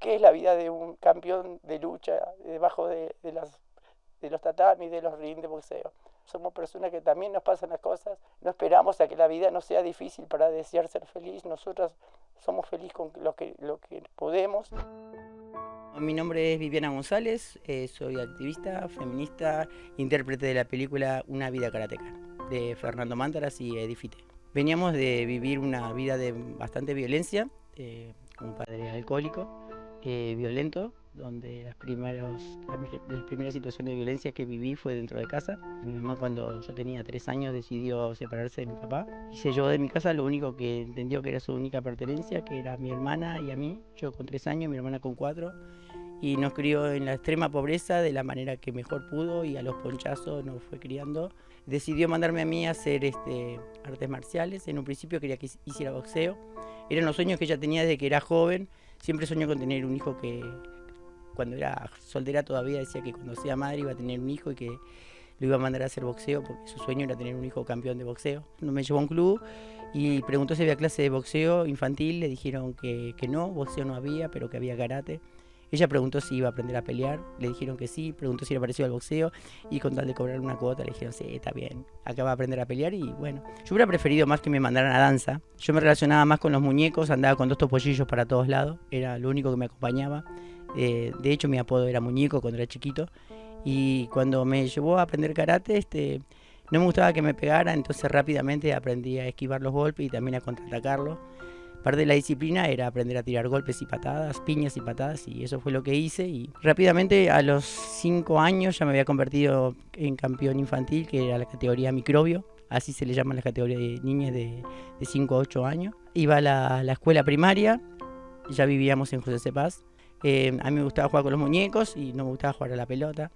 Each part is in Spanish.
qué es la vida de un campeón de lucha debajo de los tatamis, de los rings de boxeo. Somos personas que también nos pasan las cosas, no esperamos a que la vida no sea difícil para desear ser feliz, nosotros somos felices con lo que podemos. Mi nombre es Viviana González, soy activista, feminista, intérprete de la película Una vida karateca, de Fernando Mántaras y Edifite. Veníamos de vivir una vida de bastante violencia, con un padre alcohólico, violento, donde las primeras situaciones de violencia que viví fue dentro de casa. Mi mamá, cuando yo tenía 3 años, decidió separarse de mi papá y se llevó de mi casa lo único que entendió que era su única pertenencia, que era mi hermana y a mí, yo con 3 años, mi hermana con 4, y nos crió en la extrema pobreza de la manera que mejor pudo y a los ponchazos nos fue criando. Decidió mandarme a mí a hacer artes marciales. En un principio quería que hiciera boxeo. Eran los sueños que ella tenía desde que era joven. Siempre soñó con tener un hijo que, cuando era soltera todavía, decía que cuando sea madre iba a tener un hijo y que lo iba a mandar a hacer boxeo porque su sueño era tener un hijo campeón de boxeo. Me llevó a un club y preguntó si había clase de boxeo infantil. Le dijeron que no, boxeo no había, pero que había karate. Ella preguntó si iba a aprender a pelear, le dijeron que sí, preguntó si era parecido al boxeo y con tal de cobrar una cuota le dijeron sí, está bien, acá va a aprender a pelear. Y bueno, yo hubiera preferido más que me mandaran a danza. Yo me relacionaba más con los muñecos, andaba con 2 topollillos para todos lados, era lo único que me acompañaba. De hecho mi apodo era muñeco cuando era chiquito, y cuando me llevó a aprender karate no me gustaba que me pegara, entonces rápidamente aprendí a esquivar los golpes y también a contraatacarlos. Parte de la disciplina era aprender a tirar golpes y patadas, piñas y patadas, y eso fue lo que hice. Y rápidamente, a los 5 años, ya me había convertido en campeón infantil, que era la categoría microbio, así se le llama la categoría de niñas de 5 a 8 años. Iba a la escuela primaria, ya vivíamos en José Cepaz. A mí me gustaba jugar con los muñecos y no me gustaba jugar a la pelota.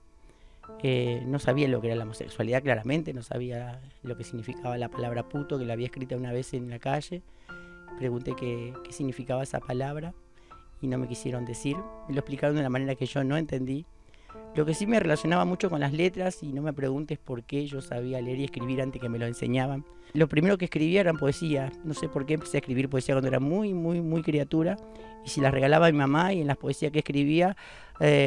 No sabía lo que era la homosexualidad, claramente, no sabía lo que significaba la palabra puto, que la había escrita una vez en la calle. Pregunté qué significaba esa palabra y no me quisieron decir. Me lo explicaron de una manera que yo no entendí. Lo que sí me relacionaba mucho con las letras, y no me preguntes por qué yo sabía leer y escribir antes que me lo enseñaban. Lo primero que escribía eran poesía. No sé por qué empecé a escribir poesía cuando era muy criatura. Y si las regalaba a mi mamá, y en las poesías que escribía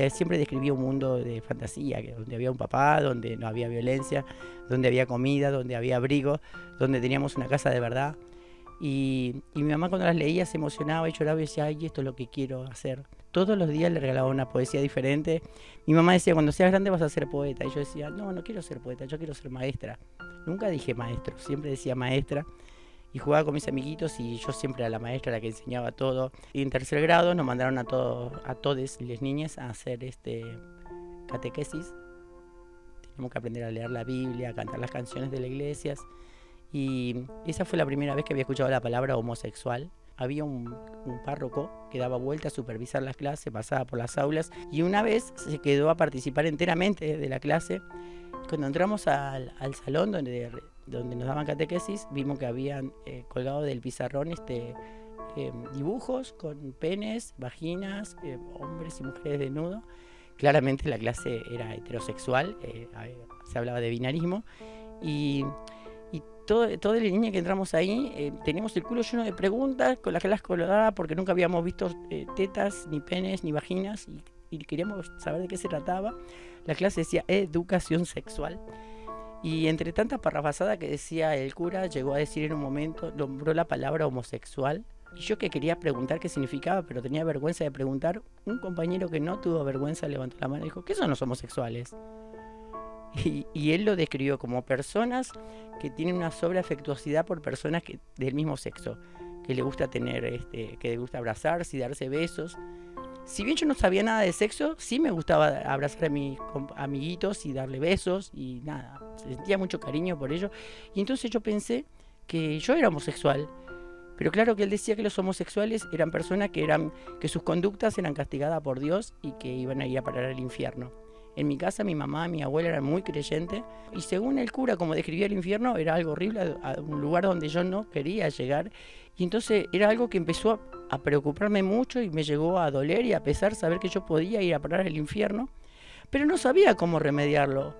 siempre describía un mundo de fantasía, donde había un papá, donde no había violencia, donde había comida, donde había abrigo, donde teníamos una casa de verdad. Y mi mamá, cuando las leía, se emocionaba y lloraba y decía, ay, esto es lo que quiero hacer. Todos los días le regalaba una poesía diferente. Mi mamá decía, cuando seas grande vas a ser poeta. Y yo decía, no, no quiero ser poeta, yo quiero ser maestra. Nunca dije maestro, siempre decía maestra. Y jugaba con mis amiguitos y yo siempre era la maestra, la que enseñaba todo. Y en 3er grado nos mandaron a todas las niñas a hacer catequesis. Teníamos que aprender a leer la Biblia, a cantar las canciones de las iglesias. Y esa fue la primera vez que había escuchado la palabra homosexual. Había un párroco que daba vuelta a supervisar las clases, pasaba por las aulas, y una vez se quedó a participar enteramente de la clase. Cuando entramos al salón donde nos daban catequesis, vimos que habían colgado del pizarrón dibujos con penes, vaginas, hombres y mujeres desnudos. Claramente la clase era heterosexual, se hablaba de binarismo, y toda la niña que entramos ahí teníamos el culo lleno de preguntas con las que las colgaba porque nunca habíamos visto tetas, ni penes, ni vaginas, y queríamos saber de qué se trataba. La clase decía educación sexual, y entre tantas parrafasadas que decía el cura, llegó a decir en un momento, nombró la palabra homosexual, y yo, que quería preguntar qué significaba, pero tenía vergüenza de preguntar, un compañero que no tuvo vergüenza levantó la mano y dijo, ¿qué son los homosexuales? Y él lo describió como personas que tienen una sobreafectuosidad por personas del mismo sexo, que le gusta que le gusta abrazarse y darse besos. Si bien yo no sabía nada de sexo, sí me gustaba abrazar a mis amiguitos y darle besos y nada, sentía mucho cariño por ellos. Y entonces yo pensé que yo era homosexual. Pero claro que él decía que los homosexuales eran personas que sus conductas eran castigadas por Dios y que iban a ir a parar al infierno. En mi casa mi mamá y mi abuela eran muy creyentes, y según el cura, como describía el infierno, era algo horrible, a un lugar donde yo no quería llegar. Y entonces era algo que empezó a preocuparme mucho y me llegó a doler y a pesar saber que yo podía ir a parar al infierno, pero no sabía cómo remediarlo.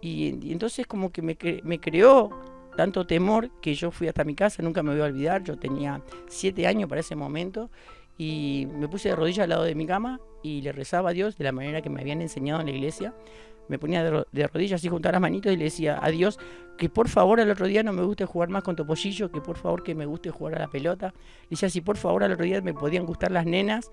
Y entonces como que me creó tanto temor que yo fui hasta mi casa, nunca me voy a olvidar. Yo tenía 7 años para ese momento, y me puse de rodillas al lado de mi cama y le rezaba a Dios de la manera que me habían enseñado en la iglesia. Me ponía de rodillas así, juntaba las manitos y le decía a Dios que por favor al otro día no me guste jugar más con Topollillo, que por favor que me guste jugar a la pelota. Le decía si por favor al otro día me podían gustar las nenas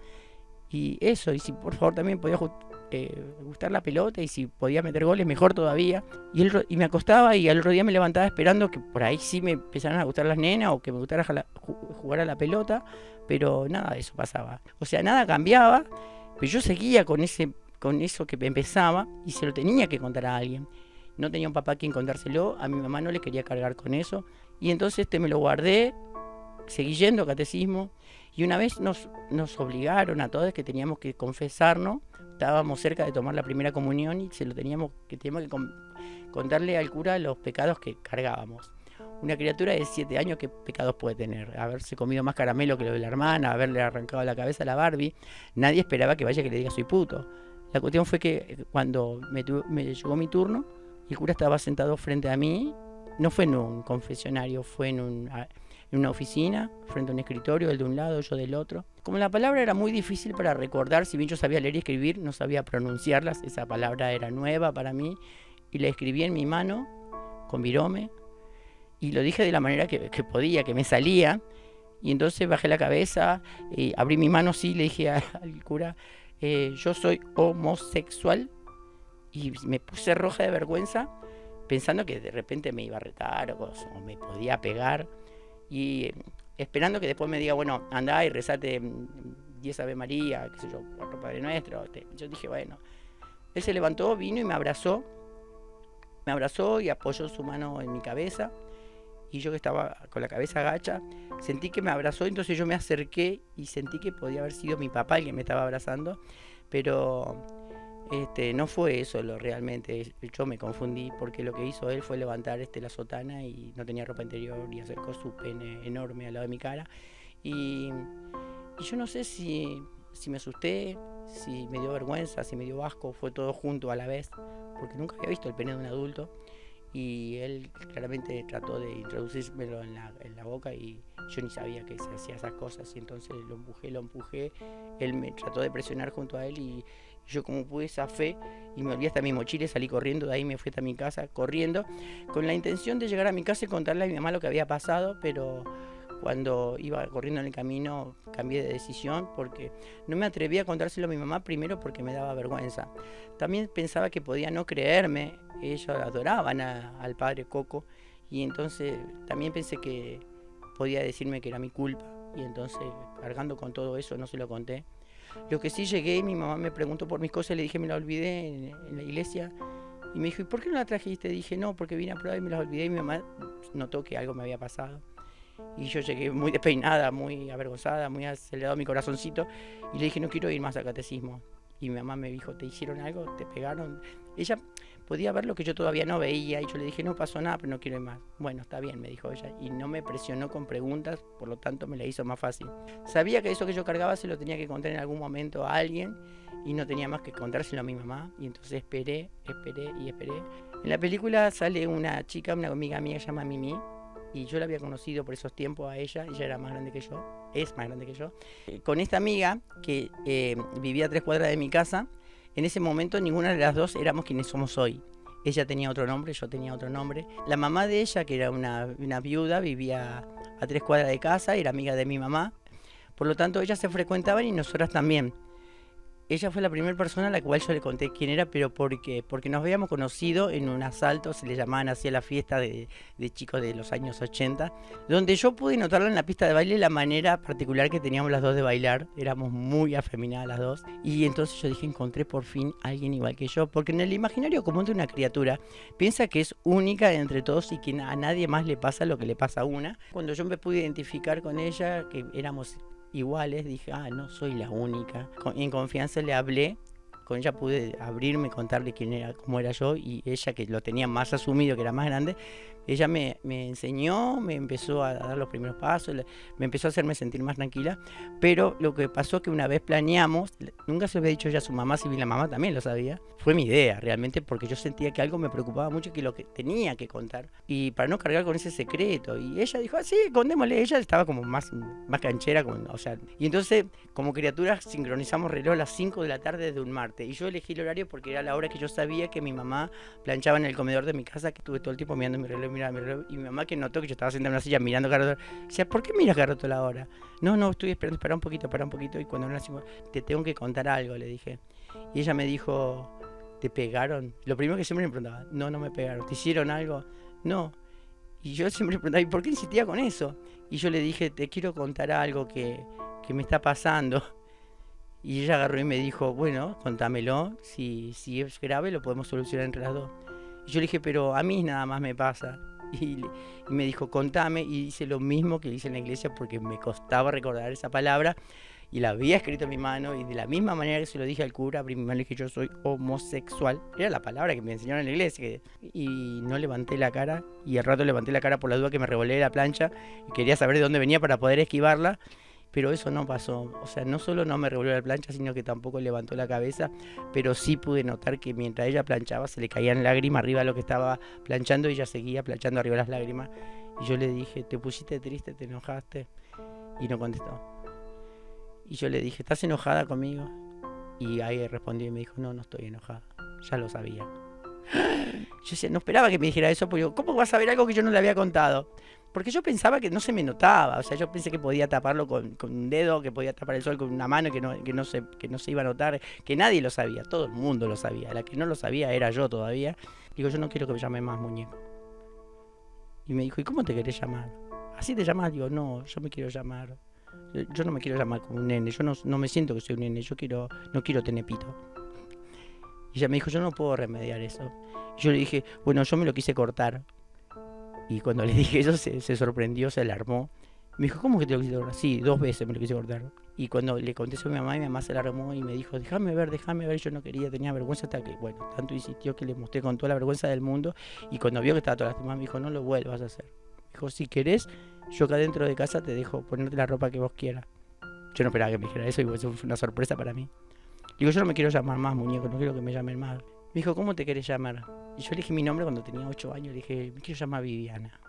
y eso, y si por favor también podía gustar la pelota y si podía meter goles mejor todavía. Y me acostaba y al otro día me levantaba esperando que por ahí sí me empezaran a gustar las nenas o que me gustara jugar a la pelota, pero nada de eso pasaba. O sea, nada cambiaba, pero yo seguía con eso que empezaba y se lo tenía que contar a alguien. No tenía un papá a quien contárselo, a mi mamá no le quería cargar con eso. Y entonces me lo guardé, seguí yendo a catecismo y una vez nos obligaron a todos que teníamos que confesarnos. Estábamos cerca de tomar la primera comunión y teníamos que contarle al cura los pecados que cargábamos. Una criatura de 7 años, ¿qué pecados puede tener? Haberse comido más caramelo que lo de la hermana, haberle arrancado la cabeza a la Barbie. Nadie esperaba que vaya que le diga soy puto. La cuestión fue que cuando me llegó mi turno, el cura estaba sentado frente a mí. No fue en un confesionario, fue en una oficina, frente a un escritorio, él de un lado, yo del otro. Como la palabra era muy difícil para recordar, si bien yo sabía leer y escribir, no sabía pronunciarlas, esa palabra era nueva para mí, y la escribí en mi mano, con virome, y lo dije de la manera que podía, que me salía, y entonces bajé la cabeza, abrí mi mano así, le dije al cura, yo soy homosexual, y me puse roja de vergüenza, pensando que de repente me iba a retar o me podía pegar, y esperando que después me diga, bueno, andá y rezate 10 Ave María, qué sé yo, 4 Padre Nuestro. Yo dije, bueno. Él se levantó, vino y me abrazó y apoyó su mano en mi cabeza, y yo que estaba con la cabeza agacha, sentí que me abrazó, entonces yo me acerqué y sentí que podía haber sido mi papá el que me estaba abrazando, pero no fue eso realmente. Yo me confundí porque lo que hizo él fue levantar la sotana y no tenía ropa interior y acercó su pene enorme al lado de mi cara y yo no sé si me asusté, si me dio vergüenza, si me dio asco, fue todo junto a la vez, porque nunca había visto el pene de un adulto y él claramente trató de introducírmelo en la boca y yo ni sabía que se hacía esas cosas, y entonces lo empujé, él me trató de presionar junto a él y yo como pude zafé y me olvidé hasta mi mochila y salí corriendo, de ahí me fui hasta mi casa corriendo con la intención de llegar a mi casa y contarle a mi mamá lo que había pasado, pero cuando iba corriendo en el camino cambié de decisión porque no me atreví a contárselo a mi mamá, primero porque me daba vergüenza. También pensaba que podía no creerme, ellos adoraban al padre Coco y entonces también pensé que podía decirme que era mi culpa y entonces cargando con todo eso no se lo conté. Lo que sí llegué y mi mamá me preguntó por mis cosas, le dije me las olvidé en la iglesia y me dijo ¿y por qué no la trajiste? Dije no, porque vine a prueba y me las olvidé y mi mamá notó que algo me había pasado. Y yo llegué muy despeinada, muy avergonzada, muy acelerado mi corazoncito y le dije no quiero ir más al catecismo. Y mi mamá me dijo, ¿te hicieron algo? ¿Te pegaron? Ella podía ver lo que yo todavía no veía y yo le dije no pasó nada, pero no quiero ir más. Bueno, está bien, me dijo ella, y no me presionó con preguntas, por lo tanto me la hizo más fácil. Sabía que eso que yo cargaba se lo tenía que contar en algún momento a alguien y no tenía más que contárselo a mi mamá, y entonces esperé. En la película sale una chica, una amiga mía que se llama Mimi, y yo la había conocido por esos tiempos a ella era más grande que yo, es más grande que yo. Con esta amiga que vivía a 3 cuadras de mi casa, en ese momento ninguna de las dos éramos quienes somos hoy. Ella tenía otro nombre, yo tenía otro nombre. La mamá de ella, que era una viuda, vivía a 3 cuadras de casa, era amiga de mi mamá. Por lo tanto, ellas se frecuentaban y nosotras también. Ella fue la primera persona a la cual yo le conté quién era, pero porque nos habíamos conocido en un asalto, se le llamaban así a la fiesta de chicos de los años 80, donde yo pude notarla en la pista de baile la manera particular que teníamos las dos de bailar, éramos muy afeminadas las dos, y entonces yo dije, encontré por fin a alguien igual que yo, porque en el imaginario común de una criatura piensa que es única entre todos y que a nadie más le pasa lo que le pasa a una. Cuando yo me pude identificar con ella, que éramos iguales, dije, no soy la única. En confianza le hablé con ella pude abrirme, contarle quién era, cómo era yo, y ella, que lo tenía más asumido, que era más grande, ella me enseñó, me empezó a dar los primeros pasos, me empezó a hacerme sentir más tranquila. Pero lo que pasó es que una vez planeamos, nunca se lo había dicho ella a su mamá, si bien la mamá también lo sabía, fue mi idea realmente, porque yo sentía que algo me preocupaba mucho, que lo que tenía que contar, y para no cargar con ese secreto. Y ella dijo, sí, contémosle. Ella estaba como más canchera, o sea, y entonces como criaturas sincronizamos reloj a las 5 de la tarde desde un martes, y yo elegí el horario porque era la hora que yo sabía que mi mamá planchaba en el comedor de mi casa, que estuve todo el tiempo mirando mi reloj, y mi mamá, que notó que yo estaba sentada en una silla mirando cada rato, decía, ¿por qué miras cada rato la hora? No, estoy esperando, espera un poquito, y cuando no decimos, te tengo que contar algo, le dije. Y ella me dijo, ¿te pegaron? Lo primero que siempre me preguntaba, no me pegaron. ¿Te hicieron algo? No. Y yo siempre me preguntaba, ¿y por qué insistía con eso? Y yo le dije, te quiero contar algo que me está pasando. Y ella agarró y me dijo, bueno, contámelo, si es grave lo podemos solucionar entre las dos. Y yo le dije, pero a mí nada más me pasa. Y me dijo, contame, y hice lo mismo que hice en la iglesia, porque me costaba recordar esa palabra, y la había escrito en mi mano, y de la misma manera que se lo dije al cura, abrí mi mano y dije, yo soy homosexual. Era la palabra que me enseñaron en la iglesia. Y no levanté la cara, y al rato levanté la cara por la duda, que me revolé de la plancha, y quería saber de dónde venía para poder esquivarla. Pero eso no pasó, o sea, no solo no me revolvió la plancha, sino que tampoco levantó la cabeza, pero sí pude notar que mientras ella planchaba se le caían lágrimas arriba de lo que estaba planchando, y ella seguía planchando arriba las lágrimas. Y yo le dije, ¿te pusiste triste, te enojaste? Y no contestó. Y yo le dije, ¿estás enojada conmigo? Y ahí respondió y me dijo, no estoy enojada, ya lo sabía. Yo decía, no esperaba que me dijera eso, porque ¿cómo vas a saber algo que yo no le había contado? Porque yo pensaba que no se me notaba, o sea, yo pensé que podía taparlo con un dedo, que podía tapar el sol con una mano, que no se iba a notar, que nadie lo sabía, todo el mundo lo sabía, la que no lo sabía era yo todavía. Digo, yo no quiero que me llame más muñeco. Y me dijo, ¿y cómo te querés llamar? ¿Así te llamás? Digo, no, yo me quiero llamar, yo no me quiero llamar como un nene, yo no me siento que soy un nene, no quiero tener pito. Y ella me dijo, yo no puedo remediar eso. Y yo le dije, bueno, yo me lo quise cortar. Y cuando le dije eso se sorprendió, se alarmó. Me dijo, ¿cómo que te lo quise cortar? Sí, 2 veces me lo quise cortar. Y cuando le conté eso a mi mamá se alarmó y me dijo, déjame ver. Yo no quería, tenía vergüenza, hasta que, bueno, tanto insistió que le mostré con toda la vergüenza del mundo. Y cuando vio que estaba toda lastimada, me dijo, no lo vuelvas a hacer. Me dijo, si querés, yo acá dentro de casa te dejo ponerte la ropa que vos quieras. Yo no esperaba que me dijera eso, y eso fue una sorpresa para mí. Digo, yo no me quiero llamar más muñeco, no quiero que me llamen más. Me dijo, ¿cómo te querés llamar? Y yo le dije mi nombre cuando tenía 8 años, le dije, me quiero llamar Viviana.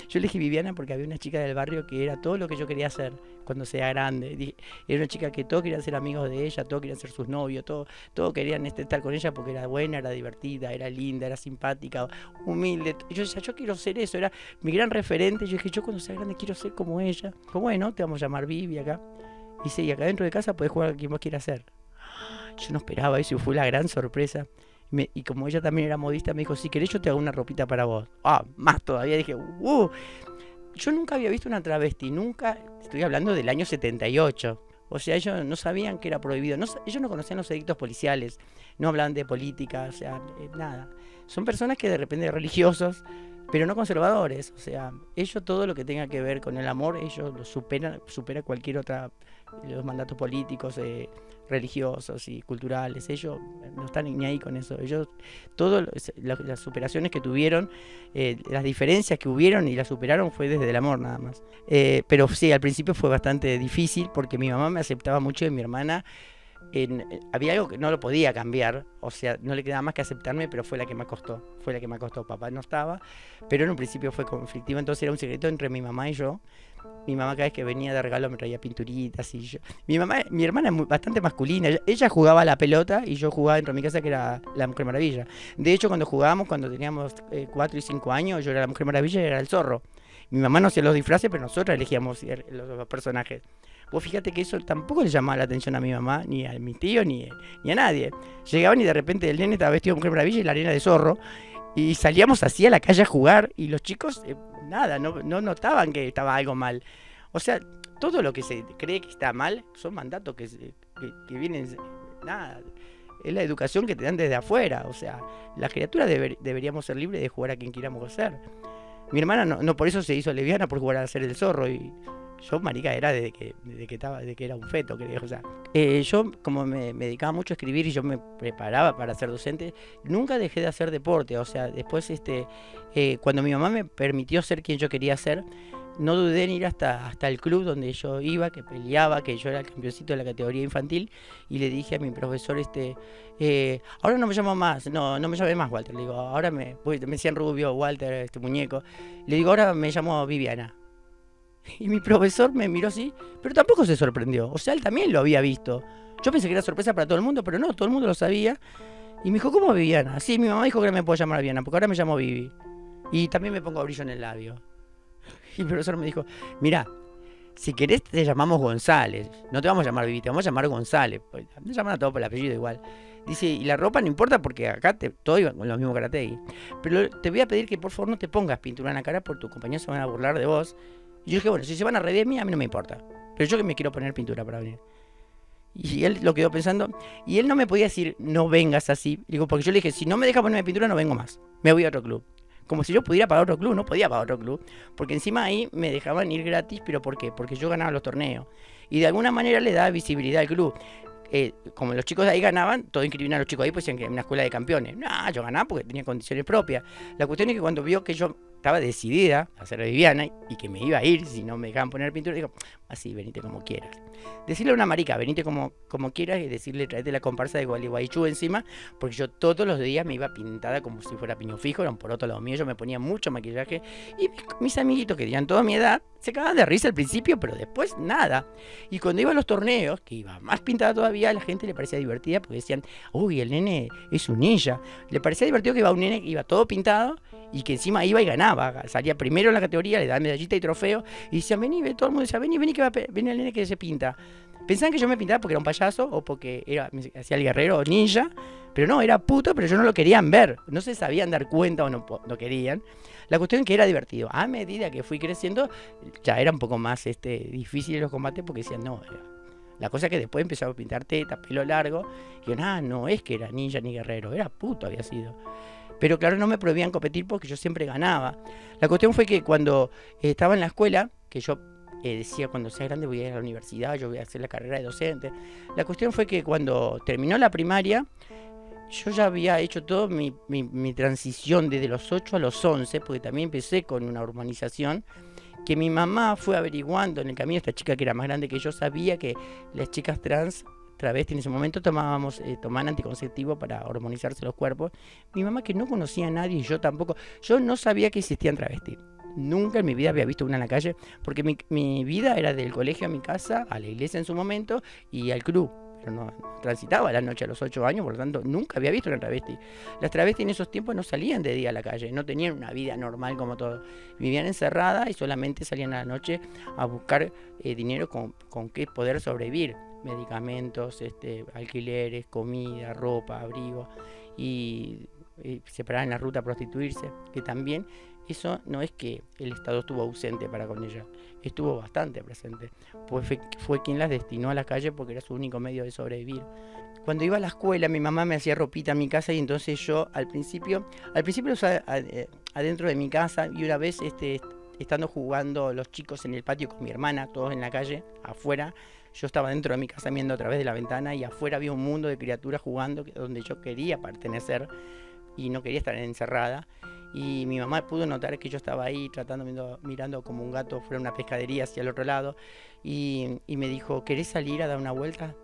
Yo elegí Viviana porque había una chica del barrio que era todo lo que yo quería hacer cuando sea grande. Era una chica que todos querían ser amigos de ella, todos querían ser sus novios, todos querían estar con ella porque era buena, era divertida, era linda, era simpática, humilde. Y yo decía, yo quiero ser eso, era mi gran referente. Yo dije, yo cuando sea grande quiero ser como ella. Pues bueno, te vamos a llamar Vivi acá. Y sí, y acá dentro de casa podés jugar a quien vos quieras ser. Yo no esperaba eso y fue la gran sorpresa. Y como ella también era modista, me dijo, si querés yo te hago una ropita para vos. Más todavía, dije, Yo nunca había visto una travesti, nunca, estoy hablando del año 78. O sea, ellos no sabían que era prohibido, ellos no conocían los edictos policiales, no hablaban de política, o sea, nada. Son personas que de repente religiosos, pero no conservadores. O sea, ellos todo lo que tenga que ver con el amor, ellos lo supera cualquier otra, los mandatos políticos, religiosos y culturales. Ellos no están ni ahí con eso. Ellos, todas las superaciones que tuvieron, las diferencias que hubieron y las superaron fue desde el amor nada más. Pero sí, al principio fue bastante difícil porque mi mamá me aceptaba mucho y mi hermana había algo que no lo podía cambiar, o sea, no le quedaba más que aceptarme, pero fue la que me costó, papá no estaba, pero en un principio fue conflictivo, entonces era un secreto entre mi mamá y yo. Mi mamá cada vez que venía de regalo me traía pinturitas y yo. Mi hermana es bastante masculina, ella jugaba a la pelota y yo jugaba dentro de mi casa, que era la Mujer Maravilla. De hecho, cuando jugábamos, cuando teníamos 4 y 5 años, yo era la Mujer Maravilla y era el Zorro. Mi mamá no hacía los disfraces, pero nosotros elegíamos los personajes. Vos fíjate que eso tampoco le llamaba la atención a mi mamá, ni a mi tío, ni a nadie. Llegaban y de repente el nene estaba vestido de Mujer Maravilla y la arena de Zorro. Y salíamos así a la calle a jugar y los chicos, no notaban que estaba algo mal. O sea, todo lo que se cree que está mal son mandatos que vienen, nada, es la educación que te dan desde afuera. O sea, las criaturas deberíamos ser libres de jugar a quien quieramos ser. Mi hermana no por eso se hizo lesbiana, por jugar a ser el Zorro, y Yo, marica, era desde que era un feto, creo. O sea, yo, como me dedicaba mucho a escribir y yo me preparaba para ser docente, nunca dejé de hacer deporte. O sea, después, cuando mi mamá me permitió ser quien yo quería ser, no dudé en ir hasta el club donde yo iba, que peleaba, que yo era el campeoncito de la categoría infantil, y le dije a mi profesor, ahora no me llamo más, no me llamé más Walter, le digo, ahora me decían Rubio, Walter, muñeco, le digo, ahora me llamo Viviana. Y mi profesor me miró así, pero tampoco se sorprendió, o sea, él también lo había visto. Yo pensé que era sorpresa para todo el mundo, pero no, todo el mundo lo sabía. Y me dijo, ¿cómo Viviana? Sí, mi mamá dijo que no me puedo llamar Viviana, porque ahora me llamo Vivi. Y también me pongo brillo en el labio. Y el profesor me dijo, mira, si querés te llamamos González, no te vamos a llamar Vivi, te vamos a llamar González. Pues, me llaman a todos por el apellido igual. Dice, y la ropa no importa porque acá todo iba con los mismos Karategui. Pero te voy a pedir que por favor no te pongas pintura en la cara porque tus compañeros se van a burlar de vos. Y yo dije, bueno, si se van a reír de mí, a mí no me importa. Pero yo que me quiero poner pintura para venir. Y él lo quedó pensando, y él no me podía decir, no vengas así. Digo, porque yo le dije, si no me dejas ponerme pintura, no vengo más. Me voy a otro club. Como si yo pudiera pagar otro club, no podía pagar otro club. Porque encima ahí me dejaban ir gratis, pero ¿por qué? Porque yo ganaba los torneos. Y de alguna manera le daba visibilidad al club. Como los chicos de ahí ganaban, todos inscribían a los chicos ahí, pues decían que era una escuela de campeones. No, yo ganaba porque tenía condiciones propias. La cuestión es que cuando vio que yo estaba decidida a ser Viviana y que me iba a ir si no me dejaban poner pintura, digo, así, venite como quieras. Decirle a una marica, venite como quieras, y decirle, traete la comparsa de Gualeguaychú encima, porque yo todos los días me iba pintada como si fuera piño fijo, era un poroto lado mío, yo me ponía mucho maquillaje, y mis amiguitos que tenían toda mi edad, se cagaban de risa al principio, pero después nada. Y cuando iba a los torneos, que iba más pintada todavía, a la gente le parecía divertida, porque decían, uy, el nene es un ninja. Le parecía divertido que iba un nene que iba todo pintado, y que encima iba y ganaba, salía primero en la categoría, le daban medallita y trofeo, y decían, vení, todo el mundo decía, vení que viene el nene que se pinta. Pensaban que yo me pintaba porque era un payaso, o porque me hacía el guerrero o ninja, pero no, era puto, pero yo no lo querían ver, no se sabían dar cuenta o no querían. La cuestión es que era divertido. A medida que fui creciendo, ya era un poco más difícil los combates, porque decían, no, la cosa es que después empezó a pintar teta, pelo largo, y yo, no es que era ninja ni guerrero, era puto había sido. Pero claro, no me prohibían competir porque yo siempre ganaba. La cuestión fue que cuando estaba en la escuela, que yo decía, cuando sea grande voy a ir a la universidad, yo voy a hacer la carrera de docente. La cuestión fue que cuando terminó la primaria, yo ya había hecho toda mi transición desde los 8 a los 11, porque también empecé con una urbanización, que mi mamá fue averiguando en el camino, esta chica que era más grande que yo, sabía que las chicas trans travesti en ese momento tomaban anticonceptivo para hormonizarse los cuerpos. Mi mamá, que no conocía a nadie, y yo tampoco, yo no sabía que existían travestis. Nunca en mi vida había visto una en la calle, porque mi vida era del colegio a mi casa, a la iglesia en su momento y al club. Pero no transitaba la noche a los 8 años, por lo tanto nunca había visto una travesti. Las travestis en esos tiempos no salían de día a la calle, no tenían una vida normal como todos. Vivían encerradas y solamente salían a la noche a buscar dinero con qué poder sobrevivir. Medicamentos, alquileres, comida, ropa, abrigo, y se paraban en la ruta a prostituirse, que también eso no es que el Estado estuvo ausente para con ellas, estuvo bastante presente, pues fue quien las destinó a la calle porque era su único medio de sobrevivir. Cuando iba a la escuela, mi mamá me hacía ropita en mi casa, y entonces yo al principio lo usaba adentro de mi casa, y una vez estando jugando los chicos en el patio con mi hermana, todos en la calle, afuera, yo estaba dentro de mi casa viendo a través de la ventana, y afuera había un mundo de criaturas jugando donde yo quería pertenecer y no quería estar encerrada. Y mi mamá pudo notar que yo estaba ahí mirando como un gato fuera de una pescadería hacia el otro lado, y me dijo, ¿querés salir a dar una vuelta?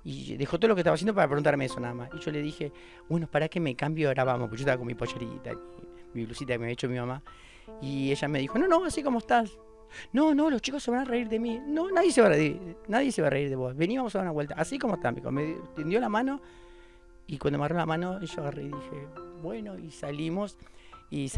Y dejó todo lo que estaba haciendo para preguntarme eso nada más. Y yo le dije, bueno, para que me cambio, ahora vamos, porque yo estaba con mi pollerita, mi blusita que me había hecho mi mamá. Y ella me dijo, no, así como estás. No, los chicos se van a reír de mí. No, nadie se va a reír de vos. Vení, vamos a dar una vuelta. Así como están, me tendió la mano, y cuando me agarró la mano, yo agarré y dije, bueno, y salimos y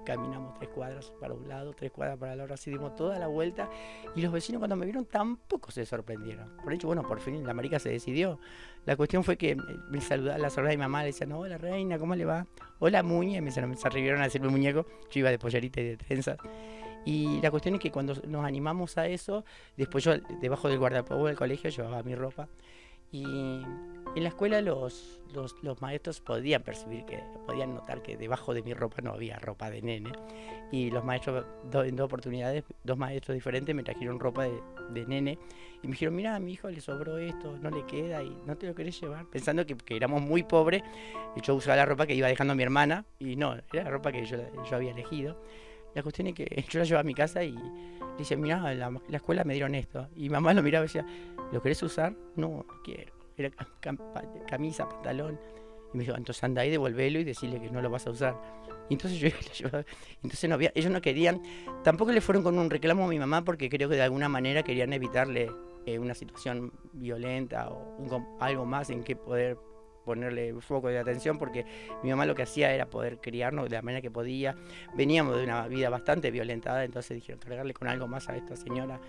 caminamos 3 cuadras para un lado, 3 cuadras para el otro, así dimos toda la vuelta, y los vecinos cuando me vieron tampoco se sorprendieron. Por hecho, bueno, por fin la marica se decidió. La cuestión fue que me saludaba, la saludaba de mi mamá, le decían, hola reina, ¿cómo le va? Hola muñe, se arribieron a decirme muñeco, yo iba de pollerita y de trenza. Y la cuestión es que cuando nos animamos a eso, después yo debajo del guardapolvo del colegio llevaba mi ropa, Y en la escuela los maestros podían percibir, podían notar que debajo de mi ropa no había ropa de nene. Y los maestros, en dos oportunidades, dos maestros diferentes me trajeron ropa de nene. Y me dijeron, mira, a mi hijo le sobró esto, no le queda y no te lo querés llevar. Pensando que éramos muy pobres, y yo usaba la ropa que iba dejando a mi hermana. Y no, era la ropa que yo había elegido. La cuestión es que yo la llevaba a mi casa y le decía, mira, en la escuela me dieron esto. Y mamá lo miraba y decía, ¿lo querés usar? No, no quiero. Era camisa, pantalón. Y me dijo, entonces anda ahí, devolvelo y decirle que no lo vas a usar. Y entonces yo la llevaba. Entonces no había, ellos no querían, tampoco le fueron con un reclamo a mi mamá porque creo que de alguna manera querían evitarle una situación violenta o algo más en que poder ponerle foco de atención, porque mi mamá lo que hacía era poder criarnos de la manera que podía. Veníamos de una vida bastante violentada, entonces dijeron, cargarle con algo más a esta señora,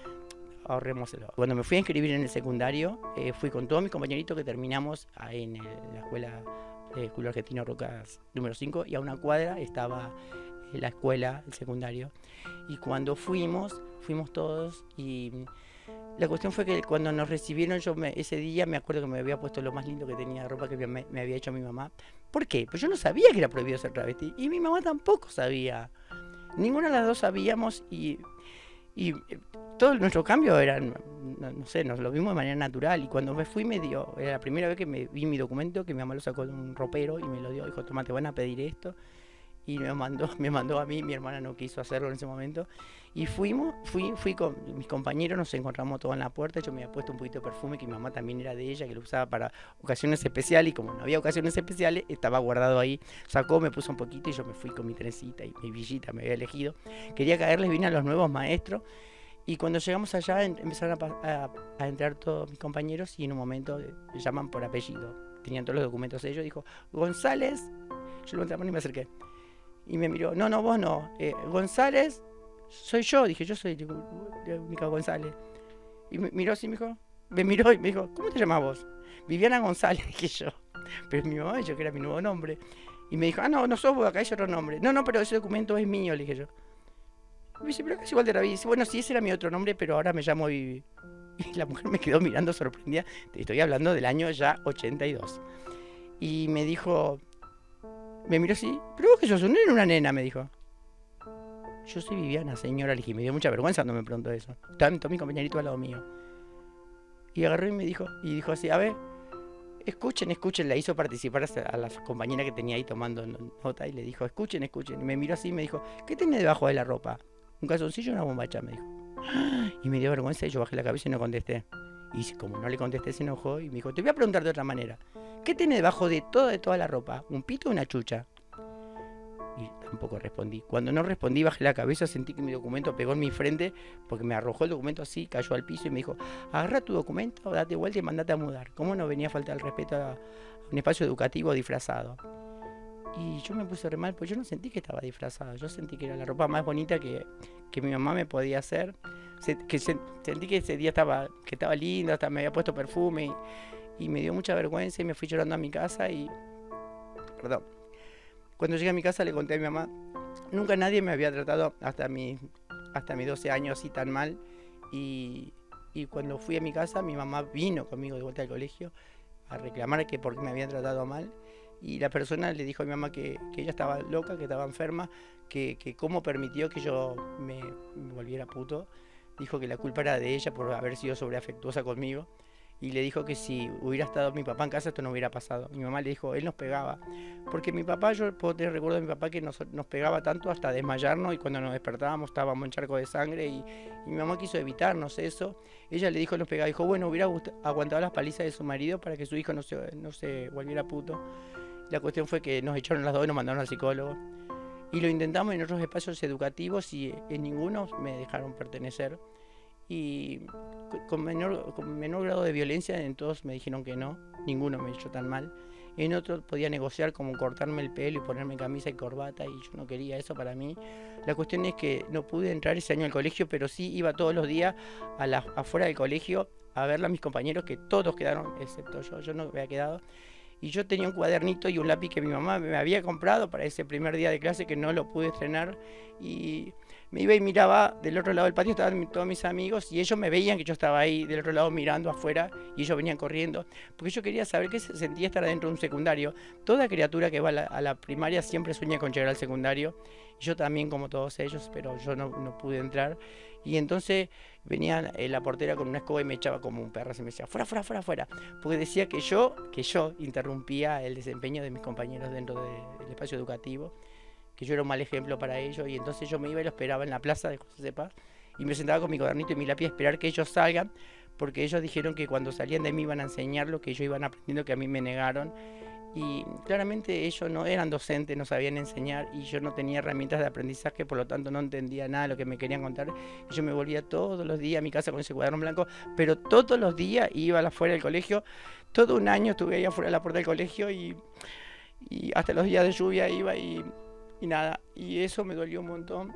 ahorrémoselo. Cuando me fui a inscribir en el secundario, fui con todos mis compañeritos que terminamos en la escuela de Julio Argentino Rocas número 5, y a una cuadra estaba la escuela, el secundario. Y cuando fuimos todos, y la cuestión fue que cuando nos recibieron, ese día me acuerdo que me había puesto lo más lindo que tenía de ropa que me había hecho mi mamá. ¿Por qué? Pues yo no sabía que era prohibido ser travesti, y mi mamá tampoco sabía. Ninguna de las dos sabíamos, y todo nuestro cambio era, no sé, nos lo vimos de manera natural. Y cuando me fui era la primera vez que me vi mi documento, que mi mamá lo sacó de un ropero y me lo dio. Dijo, toma, te van a pedir esto. Y me mandó a mí, mi hermana no quiso hacerlo en ese momento. Y fui con mis compañeros, nos encontramos todos en la puerta. Yo me había puesto un poquito de perfume que mi mamá también era de ella, que lo usaba para ocasiones especiales. Y como no había ocasiones especiales, estaba guardado ahí. Sacó, me puso un poquito y yo me fui con mi trencita y mi villita, me había elegido. Quería caerles bien a los nuevos maestros. Y cuando llegamos allá empezaron a entrar todos mis compañeros y en un momento me llaman por apellido. Tenían todos los documentos ellos. Dijo, González. Yo levanté la mano y me acerqué. Y me miró, no, vos no. González, soy yo. Dije, yo soy Única González. Y me miró así, me miró y me dijo, ¿cómo te llamas vos? Viviana González, dije yo. Pero mi mamá dijo que era mi nuevo nombre. Y me dijo, no sos vos, acá hay otro nombre. No, pero ese documento es mío, le dije yo. Y me dice, pero es igual de David. Dice, bueno, sí, ese era mi otro nombre, pero ahora me llamo Vivi. Y la mujer me quedó mirando sorprendida. Te estoy hablando del año ya 82. Y me dijo, me miró así, pero vos que sos un nene o una nena, me dijo. Yo soy Viviana, señora, le dije, me dio mucha vergüenza cuando me preguntó eso. Estaban todos mis compañeritos al lado mío. Y agarró y me dijo así, a ver, escuchen, la hizo participar a las compañeras que tenía ahí tomando nota y le dijo, escuchen. Y me miró así y me dijo, ¿qué tenés debajo de la ropa? Un calzoncillo y una bombacha, me dijo. Y me dio vergüenza y yo bajé la cabeza y no contesté. Y como no le contesté, se enojó y me dijo, te voy a preguntar de otra manera. ¿Qué tenés debajo de toda la ropa? ¿Un pito o una chucha? Y tampoco respondí. Cuando no respondí, bajé la cabeza, sentí que mi documento pegó en mi frente, porque me arrojó el documento así, cayó al piso y me dijo, agarra tu documento, date vuelta y mandate a mudar. ¿Cómo no venía a faltar el respeto a un espacio educativo disfrazado? Y yo me puse re mal, pues yo no sentí que estaba disfrazado. Yo sentí que era la ropa más bonita que mi mamá me podía hacer. Sentí que ese día estaba lindo, hasta me había puesto perfume y me dio mucha vergüenza y me fui llorando a mi casa perdón. Cuando llegué a mi casa le conté a mi mamá, nunca nadie me había tratado hasta mis 12 años así tan mal. Y cuando fui a mi casa, mi mamá vino conmigo de vuelta al colegio a reclamar que porque me habían tratado mal. Y la persona le dijo a mi mamá que ella estaba loca, que estaba enferma, que cómo permitió que yo me volviera puto. Dijo que la culpa era de ella por haber sido sobreafectuosa conmigo. Y le dijo que si hubiera estado mi papá en casa esto no hubiera pasado. Mi mamá le dijo, él nos pegaba. Porque mi papá, yo puedo tener recuerdo de mi papá que nos pegaba tanto hasta desmayarnos y cuando nos despertábamos estábamos en charco de sangre y mi mamá quiso evitarnos eso. Ella le dijo, nos pegaba, dijo, bueno, hubiera aguantado las palizas de su marido para que su hijo no se volviera puto. La cuestión fue que nos echaron las dos y nos mandaron al psicólogo. Y lo intentamos en otros espacios educativos y en ninguno me dejaron pertenecer. Y con menor grado de violencia, en todos me dijeron que no, ninguno me echó tan mal. En otros podía negociar como cortarme el pelo y ponerme camisa y corbata y yo no quería eso para mí. La cuestión es que no pude entrar ese año al colegio, pero sí iba todos los días afuera del colegio a verla a mis compañeros, que todos quedaron, excepto yo no había quedado. Y yo tenía un cuadernito y un lápiz que mi mamá me había comprado para ese primer día de clase que no lo pude estrenar. Y me iba y miraba del otro lado del patio, estaban todos mis amigos y ellos me veían que yo estaba ahí del otro lado mirando afuera y ellos venían corriendo, porque yo quería saber qué se sentía estar adentro de un secundario. Toda criatura que va a la primaria siempre sueña con llegar al secundario, y yo también como todos ellos, pero yo no pude entrar. Y entonces venía la portera con una escoba y me echaba como un perro, se me decía, fuera, fuera, fuera, fuera, porque decía que yo interrumpía el desempeño de mis compañeros dentro del espacio educativo, que yo era un mal ejemplo para ellos, y entonces yo me iba y lo esperaba en la plaza de José de Paz, y me sentaba con mi cuadernito y mi lápiz a esperar que ellos salgan, porque ellos dijeron que cuando salían de mí iban a enseñar lo que ellos iban aprendiendo, que a mí me negaron. Y claramente ellos no eran docentes, no sabían enseñar y yo no tenía herramientas de aprendizaje, por lo tanto no entendía nada de lo que me querían contar. Y yo me volvía todos los días a mi casa con ese cuaderno blanco, pero todos los días iba afuera del colegio. Todo un año estuve ahí afuera de la puerta del colegio y hasta los días de lluvia iba y nada. Y eso me dolió un montón.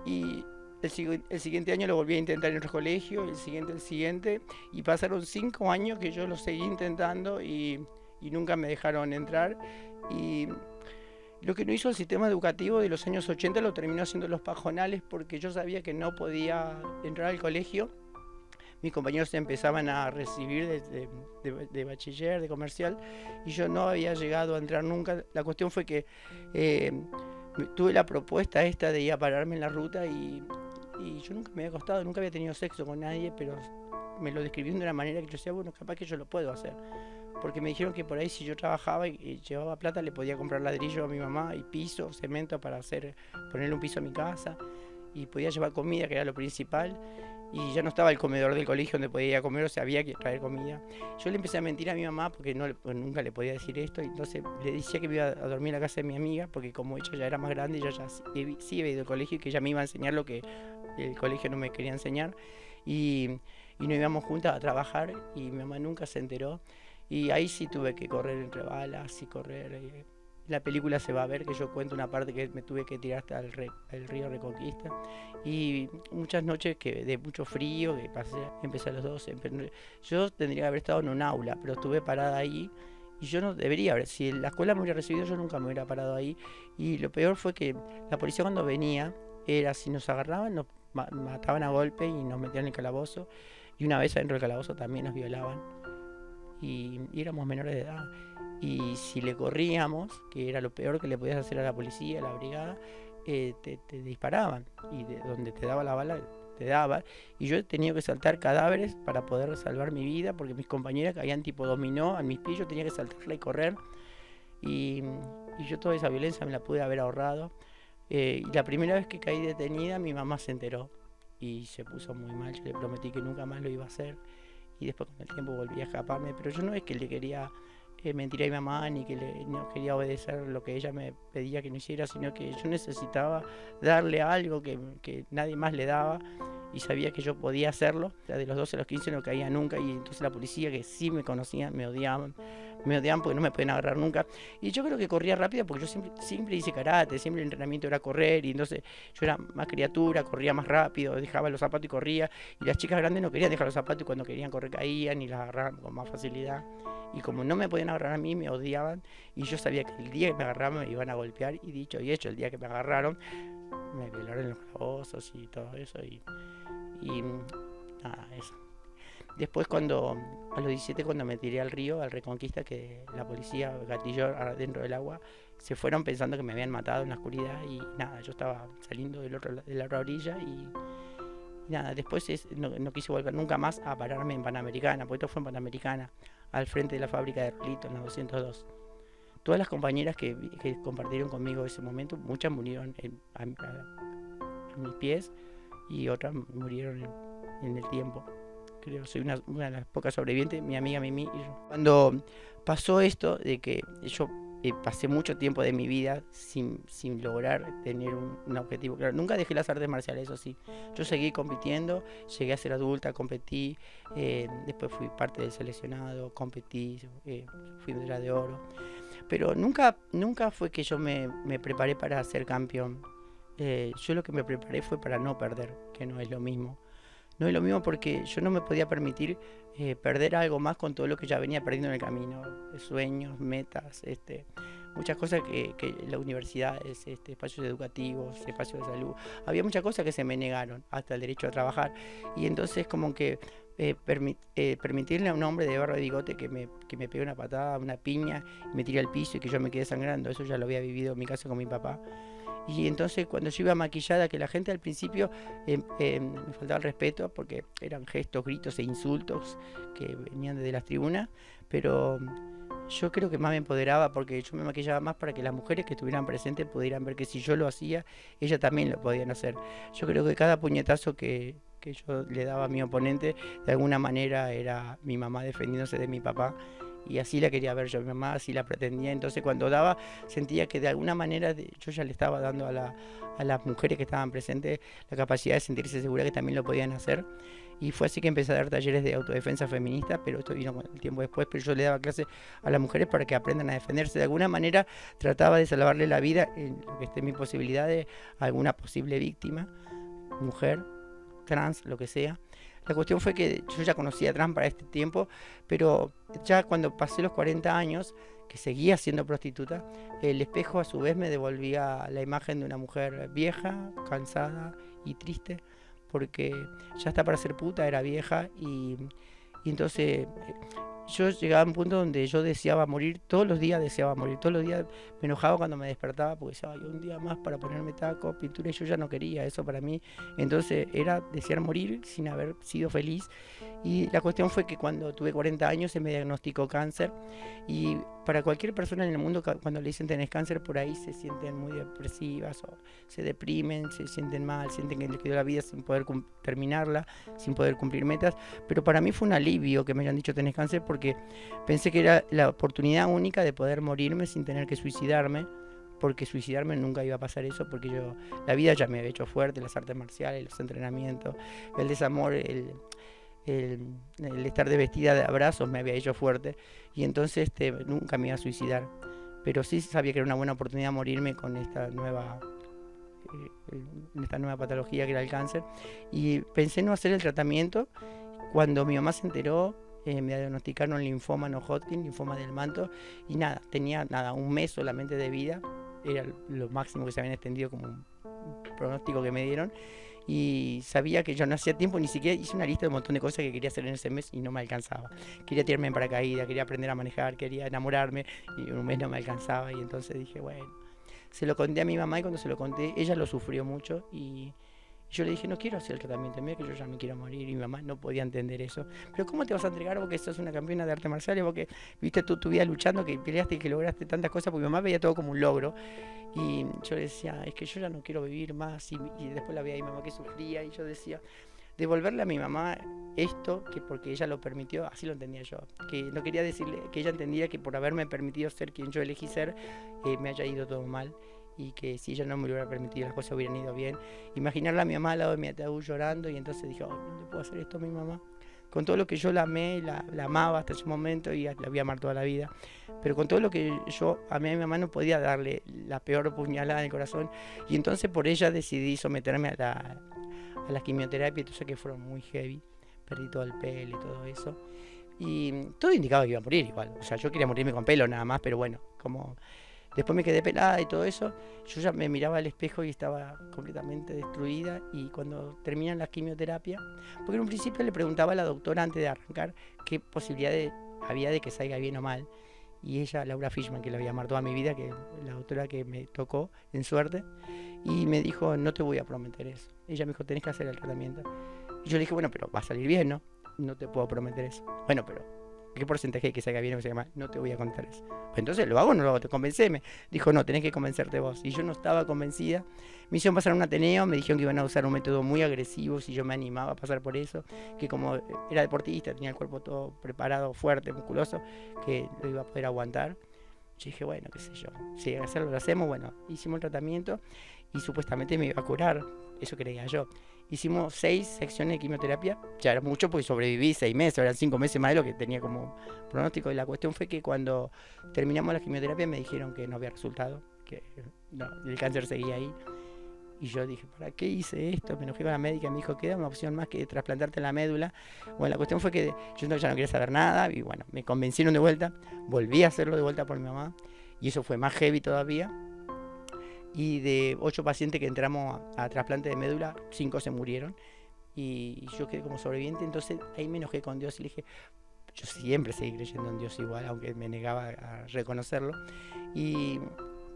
Y el siguiente año lo volví a intentar en otro colegio, el siguiente. Y pasaron 5 años que yo lo seguí intentando y nunca me dejaron entrar. Y lo que no hizo el sistema educativo de los años 80 lo terminó haciendo los pajonales, porque yo sabía que no podía entrar al colegio. Mis compañeros se empezaban a recibir de bachiller, de comercial, y yo no había llegado a entrar nunca. La cuestión fue que tuve la propuesta esta de ir a pararme en la ruta y yo nunca me había acostado, nunca había tenido sexo con nadie, pero me lo describieron de una manera que yo decía, bueno, capaz que yo lo puedo hacer. Porque me dijeron que por ahí si yo trabajaba y llevaba plata le podía comprar ladrillo a mi mamá y piso, cemento para ponerle un piso a mi casa, y podía llevar comida, que era lo principal, y ya no estaba el comedor del colegio donde podía ir a comer, o sea, había que traer comida. Yo le empecé a mentir a mi mamá porque nunca le podía decir esto, y entonces le decía que me iba a dormir en la casa de mi amiga, porque como ella ya era más grande, yo ya sí había ido al colegio y que ella me iba a enseñar lo que el colegio no me quería enseñar, y nos íbamos juntas a trabajar y mi mamá nunca se enteró. Y ahí sí tuve que correr entre balas y correr. En la película se va a ver que yo cuento una parte que me tuve que tirar hasta el río Reconquista. Y muchas noches de mucho frío, que empecé a los 12. Yo tendría que haber estado en un aula, pero estuve parada ahí. Y yo no debería haber, si la escuela me hubiera recibido, yo nunca me hubiera parado ahí. Y lo peor fue que la policía cuando venía, si nos agarraban, nos mataban a golpe y nos metían en el calabozo. Y una vez adentro del calabozo también nos violaban. Y éramos menores de edad, y si le corríamos, que era lo peor que le podías hacer a la policía, a la brigada, te disparaban, y de donde te daba la bala te daba, y yo he tenido que saltar cadáveres para poder salvar mi vida, porque mis compañeras caían tipo dominó a mis pies, yo tenía que saltarla y correr, y yo toda esa violencia me la pude haber ahorrado. Y la primera vez que caí detenida, mi mamá se enteró y se puso muy mal. Yo le prometí que nunca más lo iba a hacer, y después con el tiempo volví a escaparme, pero yo no es que le quería mentir a mi mamá, ni que no quería obedecer lo que ella me pedía que no hiciera, sino que yo necesitaba darle algo que nadie más le daba, y sabía que yo podía hacerlo. De los 12 a los 15 no caía nunca, y entonces la policía, que sí me conocían, me odiaban porque no me pueden agarrar nunca. Y yo creo que corría rápido porque yo siempre hice karate, siempre el entrenamiento era correr, y entonces yo era más criatura, corría más rápido, dejaba los zapatos y corría, y las chicas grandes no querían dejar los zapatos, y cuando querían correr caían y las agarraban con más facilidad. Y como no me podían agarrar a mí, me odiaban, y yo sabía que el día que me agarraban me iban a golpear, y dicho y hecho, el día que me agarraron me violaron en los calabozos y todo eso, y nada, eso. Después a los 17, cuando me tiré al río, al Reconquista, que la policía gatilló dentro del agua, se fueron pensando que me habían matado en la oscuridad, y nada, yo estaba saliendo de la otra orilla, y nada, después no quise volver nunca más a pararme en Panamericana, porque esto fue en Panamericana, al frente de la fábrica de Rolitos, en la 202. Todas las compañeras que compartieron conmigo ese momento, muchas murieron a mis pies, y otras murieron en el tiempo. Creo, soy una de las pocas sobrevivientes, mi amiga Mimi y yo. Cuando pasó esto de que yo pasé mucho tiempo de mi vida sin lograr tener un objetivo claro, nunca dejé las artes marciales, eso sí, yo seguí compitiendo, llegué a ser adulta, competí, después fui parte del seleccionado, competí, fui medalla de oro, pero nunca fue que yo me preparé para ser campeón. Yo lo que me preparé fue para no perder, que no es lo mismo. No es lo mismo porque yo no me podía permitir perder algo más con todo lo que ya venía perdiendo en el camino, sueños, metas, muchas cosas que la universidad, espacios educativos, espacios de salud, había muchas cosas que se me negaron, hasta el derecho a trabajar, y entonces como que permitirle a un hombre de barba de bigote que me pegue una patada, una piña, me tire al piso y que yo me quede sangrando, eso ya lo había vivido en mi casa con mi papá. Y entonces cuando yo iba maquillada, que la gente al principio me faltaba el respeto porque eran gestos, gritos e insultos que venían desde las tribunas, pero yo creo que más me empoderaba porque yo me maquillaba más para que las mujeres que estuvieran presentes pudieran ver que si yo lo hacía, ellas también lo podían hacer. Yo creo que cada puñetazo que yo le daba a mi oponente, de alguna manera era mi mamá defendiéndose de mi papá. Y así la quería ver yo, mi mamá así la pretendía. Entonces cuando daba, sentía que de alguna manera yo ya le estaba dando a las mujeres que estaban presentes la capacidad de sentirse segura que también lo podían hacer. Y fue así que empecé a dar talleres de autodefensa feminista, pero esto vino con el tiempo después, pero yo le daba clases a las mujeres para que aprendan a defenderse. De alguna manera trataba de salvarle la vida, en lo que esté en mi posibilidad, de alguna posible víctima, mujer, trans, lo que sea. La cuestión fue que yo ya conocía a trans para este tiempo, pero ya cuando pasé los 40 años, que seguía siendo prostituta, el espejo a su vez me devolvía la imagen de una mujer vieja, cansada y triste, porque ya está para ser puta, era vieja y entonces yo llegaba a un punto donde yo deseaba morir, todos los días deseaba morir, todos los días me enojaba cuando me despertaba porque decía, ay, un día más para ponerme taco, pintura, y yo ya no quería eso para mí. Entonces era desear morir sin haber sido feliz. Y la cuestión fue que cuando tuve 40 años se me diagnosticó cáncer, y para cualquier persona en el mundo cuando le dicen tenés cáncer, por ahí se sienten muy depresivas o se deprimen, se sienten mal, sienten que les quedó la vida sin poder terminarla, sin poder cumplir metas. Pero para mí fue un alivio que me hayan dicho tenés cáncer, porque pensé que era la oportunidad única de poder morirme sin tener que suicidarme, porque suicidarme nunca iba a pasar eso, porque la vida ya me había hecho fuerte, las artes marciales, los entrenamientos, el desamor, el estar de vestida de abrazos me había hecho fuerte, y entonces nunca me iba a suicidar, pero sí sabía que era una buena oportunidad morirme con esta nueva patología que era el cáncer, y pensé no hacer el tratamiento. Cuando mi mamá se enteró, me diagnosticaron linfoma no Hodgkin, linfoma del manto, y tenía un mes solamente de vida, era lo máximo que se habían extendido como un pronóstico que me dieron. Y sabía que yo no hacía tiempo, ni siquiera hice una lista de un montón de cosas que quería hacer en ese mes y no me alcanzaba. Quería tirarme en paracaídas, quería aprender a manejar, quería enamorarme, y un mes no me alcanzaba. Y entonces dije, bueno, se lo conté a mi mamá, y cuando se lo conté, ella lo sufrió mucho, y yo le dije, no quiero hacer el tratamiento, mira que yo ya me quiero morir. Y mi mamá no podía entender eso. Pero ¿cómo te vas a entregar vos que sos una campeona de artes marciales, vos que viste tu vida luchando, que peleaste y que lograste tantas cosas? Porque mi mamá veía todo como un logro. Y yo le decía, es que yo ya no quiero vivir más. Y después la veía a mi mamá que sufría, y yo decía, devolverle a mi mamá esto, que porque ella lo permitió, así lo entendía yo, que no quería decirle, que ella entendía que por haberme permitido ser quien yo elegí ser, me haya ido todo mal, y que si ella no me lo hubiera permitido las cosas hubieran ido bien. Imaginarla a mi mamá al lado de mi ataúd llorando, y entonces dije, oh, no le puedo hacer esto a mi mamá, con todo lo que yo la amé, la amaba hasta ese momento, y la voy a amar toda la vida, pero con todo lo que yo amé a mi mamá no podía darle la peor puñalada en el corazón. Y entonces por ella decidí someterme a la quimioterapia, entonces que fueron muy heavy, perdí todo el pelo y todo eso, y todo indicaba que iba a morir igual. O sea, yo quería morirme con pelo nada más, pero bueno, como después me quedé pelada y todo eso, yo ya me miraba al espejo y estaba completamente destruida. Y cuando terminan las quimioterapias, porque en un principio le preguntaba a la doctora antes de arrancar qué posibilidades había de que salga bien o mal, y ella, Laura Fishman, que la había amado toda mi vida, que es la doctora que me tocó en suerte, y me dijo, no te voy a prometer eso. Ella me dijo, tenés que hacer el tratamiento. Y yo le dije, bueno, pero va a salir bien, ¿no? No te puedo prometer eso. Bueno, pero ¿qué porcentaje de que salga bien o que salga mal? No te voy a contar eso. Pues entonces, ¿lo hago o no lo hago? Te convenceme. Dijo, no, tenés que convencerte vos. Y yo no estaba convencida. Me hicieron pasar a un Ateneo, me dijeron que iban a usar un método muy agresivo si yo me animaba a pasar por eso, que como era deportista, tenía el cuerpo todo preparado, fuerte, musculoso, que lo iba a poder aguantar. Yo dije, bueno, qué sé yo, si hay que hacerlo, lo hacemos. Bueno, hicimos el tratamiento y supuestamente me iba a curar, eso creía yo. Hicimos 6 secciones de quimioterapia, ya era mucho porque sobreviví 6 meses, eran 5 meses más de lo que tenía como pronóstico. Y la cuestión fue que cuando terminamos la quimioterapia me dijeron que no había resultado, que no, el cáncer seguía ahí. Y yo dije, ¿para qué hice esto? Me enojé con la médica y me dijo, queda una opción más que trasplantarte la médula. Bueno, la cuestión fue que yo ya no quería saber nada, y bueno, me convencieron de vuelta, volví a hacerlo de vuelta por mi mamá. y eso fue más heavy todavía. Y de 8 pacientes que entramos a trasplante de médula, 5 se murieron. Y yo quedé como sobreviviente, entonces ahí me enojé con Dios y le dije, yo siempre seguí creyendo en Dios igual, aunque me negaba a reconocerlo. Y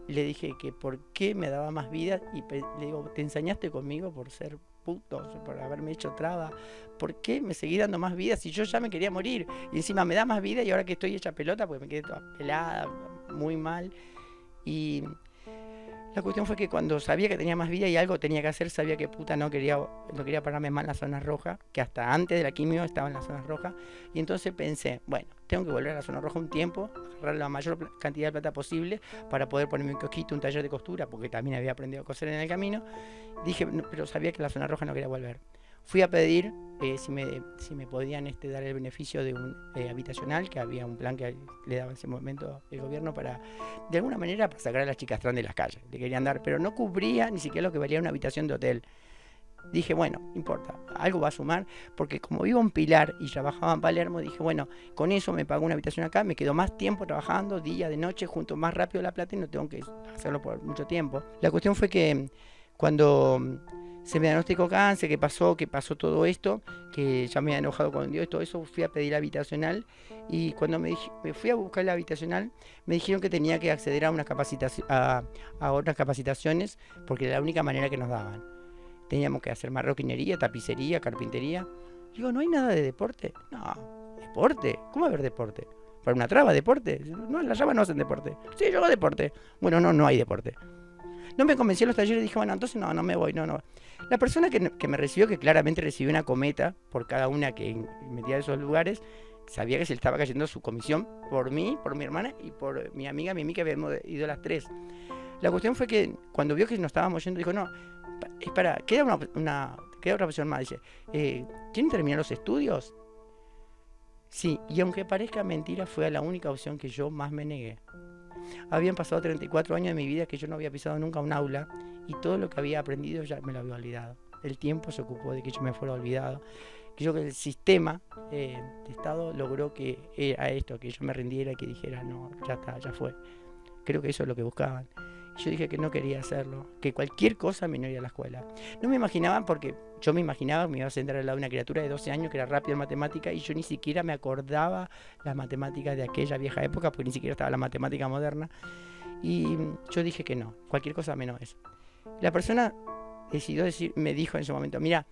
le dije que por qué me daba más vida y le digo, ¿te ensañaste conmigo por ser puto, por haberme hecho traba? ¿Por qué me seguí dando más vida si yo ya me quería morir? Y encima me da más vida y ahora que estoy hecha pelota, porque me quedé toda pelada, muy mal. Y la cuestión fue que cuando sabía que tenía más vida y algo tenía que hacer, sabía que puta no quería pararme más en la zona roja, que hasta antes de la quimio estaba en la zona roja. Y entonces pensé, bueno, tengo que volver a la zona roja un tiempo, agarrar la mayor cantidad de plata posible para poder ponerme un kiosquito, un taller de costura, porque también había aprendido a coser en el camino. Dije, no, pero sabía que la zona roja no quería volver. Fui a pedir si me podían dar el beneficio de un habitacional, que había un plan que le daba en ese momento el gobierno para, de alguna manera, para sacar a las chicas trans de las calles. Le querían dar, pero no cubría ni siquiera lo que valía una habitación de hotel. Dije, bueno, no importa, algo va a sumar, porque como vivo en Pilar y trabajaba en Palermo, dije, bueno, con eso me pago una habitación acá, me quedo más tiempo trabajando, día, de noche, junto más rápido la plata y no tengo que hacerlo por mucho tiempo. La cuestión fue que cuando se me diagnosticó cáncer, que pasó todo esto, que ya me había enojado con Dios y todo eso, fui a pedir habitacional y cuando me fui a buscar la habitacional, me dijeron que tenía que acceder a otras capacitaciones porque era la única manera que nos daban. Teníamos que hacer marroquinería, tapicería, carpintería. Digo, ¿no hay nada de deporte? No, ¿deporte? ¿Cómo va a haber deporte? ¿Para una traba deporte? No, las trabas no hacen deporte. Sí, yo hago deporte. Bueno, no hay deporte. No me convenció los talleres y dije, bueno, entonces no me voy, no. La persona que me recibió, que claramente recibió una cometa por cada una que metía de esos lugares, sabía que se le estaba cayendo su comisión por mí, por mi hermana y por mi amiga Mimi, que habíamos ido las 3. La cuestión fue que cuando vio que nos estábamos yendo, dijo, no, espera, queda otra opción más. Dice, ¿quieren terminar los estudios? Sí, y aunque parezca mentira, fue la única opción que yo más me negué. Habían pasado 34 años de mi vida que yo no había pisado nunca un aula y todo lo que había aprendido ya me lo había olvidado. El tiempo se ocupó de que yo me fuera olvidado. Que el sistema de Estado logró que era esto, que yo me rindiera y que dijera, no, ya está, ya fue. Creo que eso es lo que buscaban. Yo dije que no quería hacerlo, que cualquier cosa me no iría a la escuela. No me imaginaba, porque yo me imaginaba que me iba a sentar al lado de una criatura de 12 años que era rápida en matemática y yo ni siquiera me acordaba las matemáticas de aquella vieja época, porque ni siquiera estaba la matemática moderna. Y yo dije que no, cualquier cosa menos eso. La persona me dijo en ese momento, mira,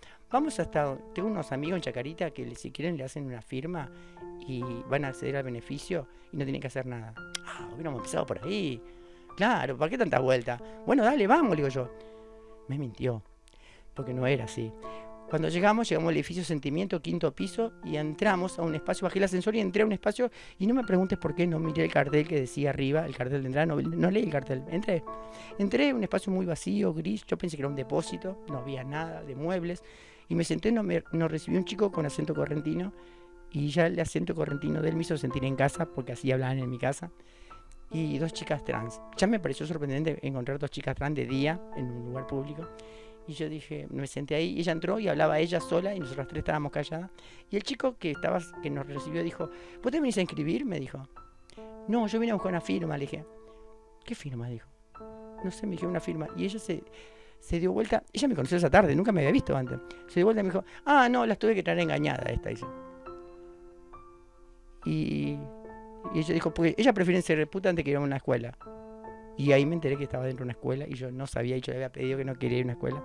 tengo unos amigos en Chacarita que si quieren le hacen una firma y van a acceder al beneficio y no tienen que hacer nada. Hubiéramos empezado por ahí. Claro, ¿para qué tanta vuelta? Bueno, dale, vamos, le digo yo. Me mintió, porque no era así. Cuando llegamos al edificio Sentimiento, 5º piso, y entramos a un espacio, bajé el ascensor y entré a un espacio, y no me preguntes por qué no miré el cartel que decía arriba, el cartel de entrada, no leí el cartel, entré a un espacio muy vacío, gris, yo pensé que era un depósito, no había nada de muebles, y me senté, nos recibió un chico con acento correntino, y ya el acento correntino de él me hizo sentir en casa, porque así hablaban en mi casa. Y 2 chicas trans. Ya me pareció sorprendente encontrar 2 chicas trans de día en un lugar público. Y yo dije, me senté ahí, y ella entró y hablaba ella sola y nosotras 3 estábamos calladas. Y el chico que nos recibió dijo, ¿vos te venís a inscribir? Me dijo. No, yo vine a buscar una firma, le dije. ¿Qué firma? Dijo. No sé, me dijo una firma. Y ella se dio vuelta, ella me conoció esa tarde, nunca me había visto antes. Se dio vuelta y me dijo, no, las tuve que traer engañada esta, dice. Y ella dijo, porque ella prefiere ser puta antes que ir a una escuela. Y ahí me enteré que estaba dentro de una escuela y yo no sabía, y yo le había pedido que no quería ir a una escuela.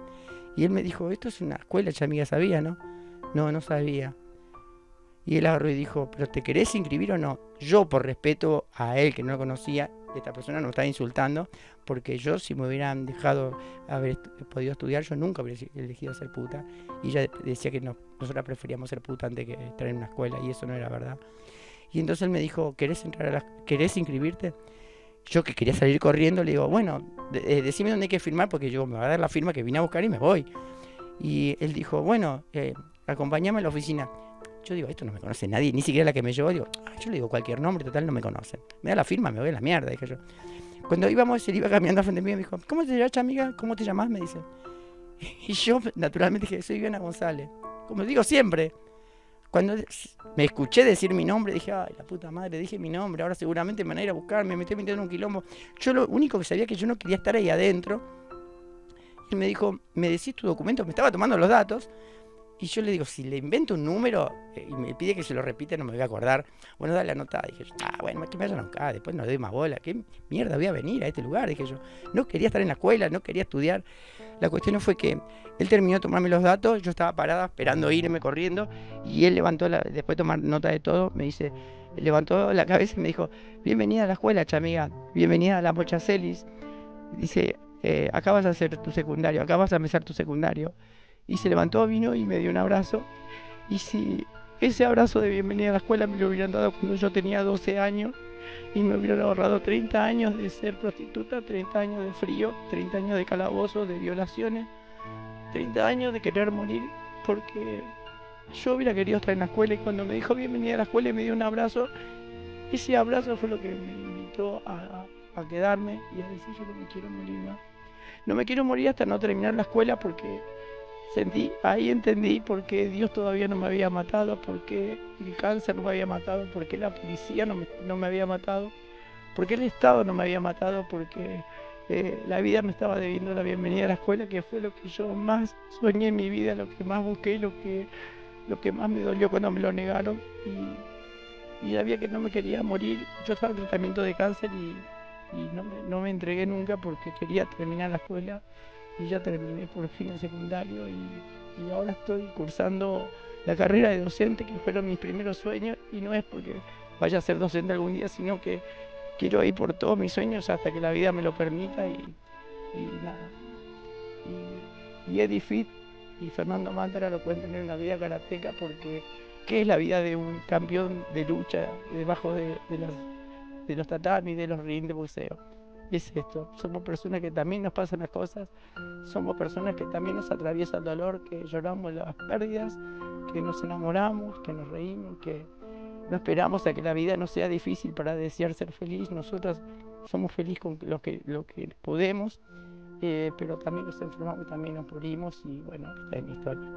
Y él me dijo, esto es una escuela, ya amiga sabía, ¿no? No sabía. Y él agarró y dijo, ¿pero te querés inscribir o no? Yo, por respeto a él, que no lo conocía, esta persona no me estaba insultando, porque yo, si me hubieran dejado haber podido estudiar, yo nunca hubiera elegido ser puta. Y ella decía que nosotras preferíamos ser puta antes que estar en una escuela, y eso no era verdad. Y entonces él me dijo, ¿querés inscribirte? Yo, que quería salir corriendo, le digo, bueno, decime dónde hay que firmar, porque yo me va a dar la firma que vine a buscar y me voy. Y él dijo, bueno, acompáñame a la oficina. Yo digo, esto no me conoce nadie, ni siquiera la que me llevó. Digo, yo le digo cualquier nombre, total, no me conocen. Me da la firma, me voy a la mierda, dije yo. Cuando él iba caminando al frente mío, me dijo, ¿cómo te llamas, amiga? ¿Cómo te llamás? Me dice. Y yo, naturalmente, dije, soy Viviana González. Como digo siempre. Cuando me escuché decir mi nombre, dije, ay, la puta madre, dije mi nombre, ahora seguramente me van a ir a buscar, me metí metiendo en un quilombo. Yo lo único que sabía es que yo no quería estar ahí adentro. Él me dijo, ¿me decís tu documento? Me estaba tomando los datos. Y yo le digo, si le invento un número y me pide que se lo repita, no me voy a acordar. Bueno, dale anotada. Dije yo, bueno, que me vayan acá, después no le doy más bola. ¿Qué mierda voy a venir a este lugar? Dije yo, no quería estar en la escuela, no quería estudiar. La cuestión fue que él terminó de tomarme los datos, yo estaba parada esperando irme corriendo y él levantó, después de tomar nota de todo, me dice, levantó la cabeza y me dijo, bienvenida a la escuela, chamiga, bienvenida a la Mochacelis. Dice, acá vas a hacer tu secundario, acá vas a empezar tu secundario. Y se levantó, vino y me dio un abrazo. Y si ese abrazo de bienvenida a la escuela me lo hubieran dado cuando yo tenía 12 años y me hubieran ahorrado 30 años de ser prostituta, 30 años de frío, 30 años de calabozo, de violaciones, 30 años de querer morir, porque yo hubiera querido estar en la escuela y cuando me dijo bienvenida a la escuela y me dio un abrazo, ese abrazo fue lo que me invitó a quedarme y a decir yo no me quiero morir más. No me quiero morir hasta no terminar la escuela porque ahí entendí por qué Dios todavía no me había matado, por qué el cáncer no me había matado, por qué la policía no me había matado, por qué el Estado no me había matado, porque la vida me estaba debiendo la bienvenida a la escuela, que fue lo que yo más soñé en mi vida, lo que más busqué, lo que más me dolió cuando me lo negaron. Y sabía que no me quería morir. Yo estaba en tratamiento de cáncer y no me entregué nunca porque quería terminar la escuela y ya terminé por fin el secundario y ahora estoy cursando la carrera de docente, que fueron mis primeros sueños, y no es porque vaya a ser docente algún día, sino que quiero ir por todos mis sueños hasta que la vida me lo permita y nada. Y Eddie Fit y Fernando Mántara lo pueden tener en la vida karateca porque ¿qué es la vida de un campeón de lucha debajo de los tatamis, de los rings de boxeo? Es esto, somos personas que también nos pasan las cosas, somos personas que también nos atraviesa el dolor, que lloramos las pérdidas, que nos enamoramos, que nos reímos, que no esperamos a que la vida no sea difícil para desear ser feliz. Nosotras somos felices con lo que podemos, pero también nos enfermamos y también nos morimos y bueno, esta es mi historia.